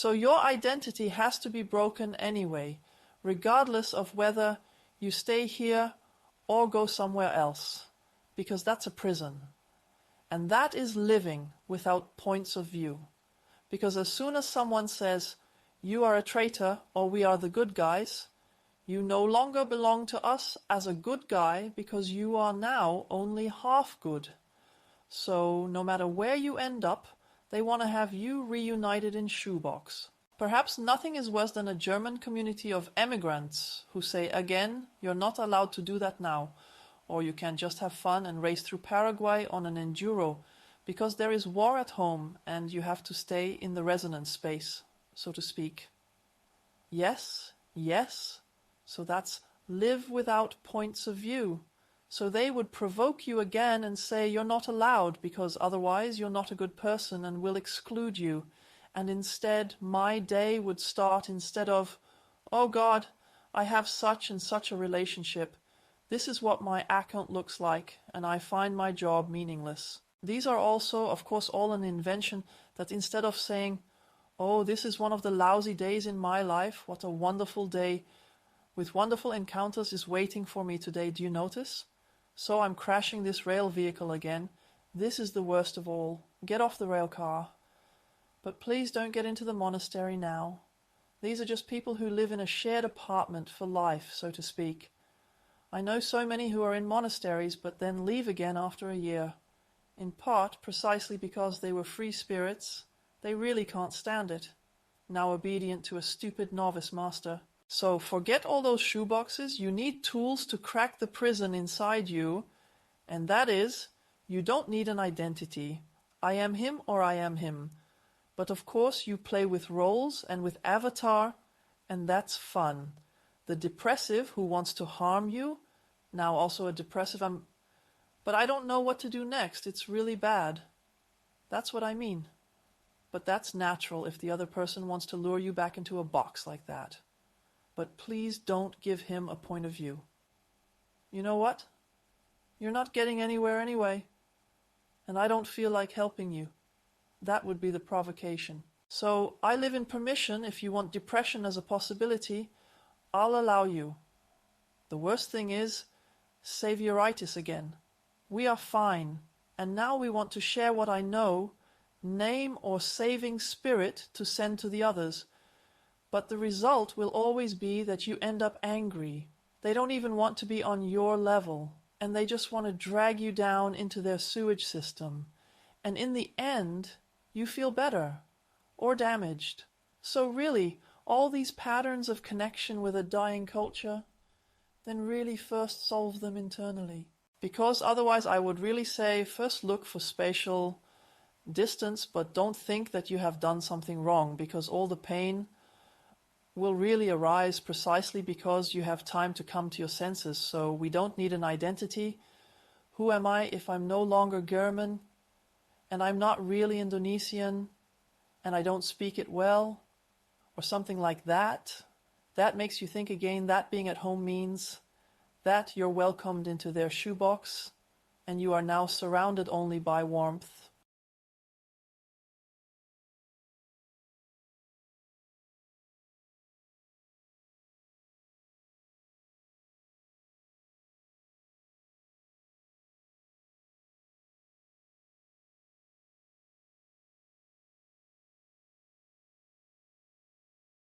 So your identity has to be broken anyway, regardless of whether you stay here or go somewhere else, because that's a prison. And that is living without points of view. Because as soon as someone says, you are a traitor or we are the good guys, you no longer belong to us as a good guy because you are now only half good. So no matter where you end up, they want to have you reunited in shoebox. Perhaps nothing is worse than a German community of emigrants who say, again, you're not allowed to do that now, or you can just have fun and race through Paraguay on an enduro, because there is war at home and you have to stay in the resonance space, so to speak. Yes, yes, so that's live without points of view. So they would provoke you again and say you're not allowed because otherwise you're not a good person and will exclude you. And instead my day would start instead of, oh God, I have such and such a relationship. This is what my account looks like and I find my job meaningless. These are also, of course, all an invention that instead of saying, oh, this is one of the lousy days in my life, what a wonderful day with wonderful encounters is waiting for me today, do you notice? So I'm crashing this rail vehicle again. This is the worst of all. Get off the rail car. But please don't get into the monastery now. These are just people who live in a shared apartment for life, so to speak. I know so many who are in monasteries but then leave again after a year. In part, precisely because they were free spirits, they really can't stand it, now obedient to a stupid novice master. So forget all those shoeboxes, you need tools to crack the prison inside you, and that is, you don't need an identity. I am him or I am him. But of course you play with roles and with avatar, and that's fun. The depressive who wants to harm you, now also a depressive, but I don't know what to do next, it's really bad. That's what I mean. But that's natural if the other person wants to lure you back into a box like that. But please don't give him a point of view. You know what? You're not getting anywhere anyway, and I don't feel like helping you. That would be the provocation. So I live in permission. If you want depression as a possibility, I'll allow you. The worst thing is savioritis again. We are fine, and now we want to share what I know, name or saving spirit to send to the others. But the result will always be that you end up angry. They don't even want to be on your level, and they just want to drag you down into their sewage system. And in the end, you feel better, or damaged. So really, all these patterns of connection with a dying culture, then really first solve them internally. Because otherwise I would really say, first look for spatial distance, but don't think that you have done something wrong, because all the pain will really arise precisely because you have time to come to your senses. So we don't need an identity. Who am I if I'm no longer German, and I'm not really Indonesian, and I don't speak it well, or something like that? That makes you think again that being at home means that you're welcomed into their shoebox, and you are now surrounded only by warmth.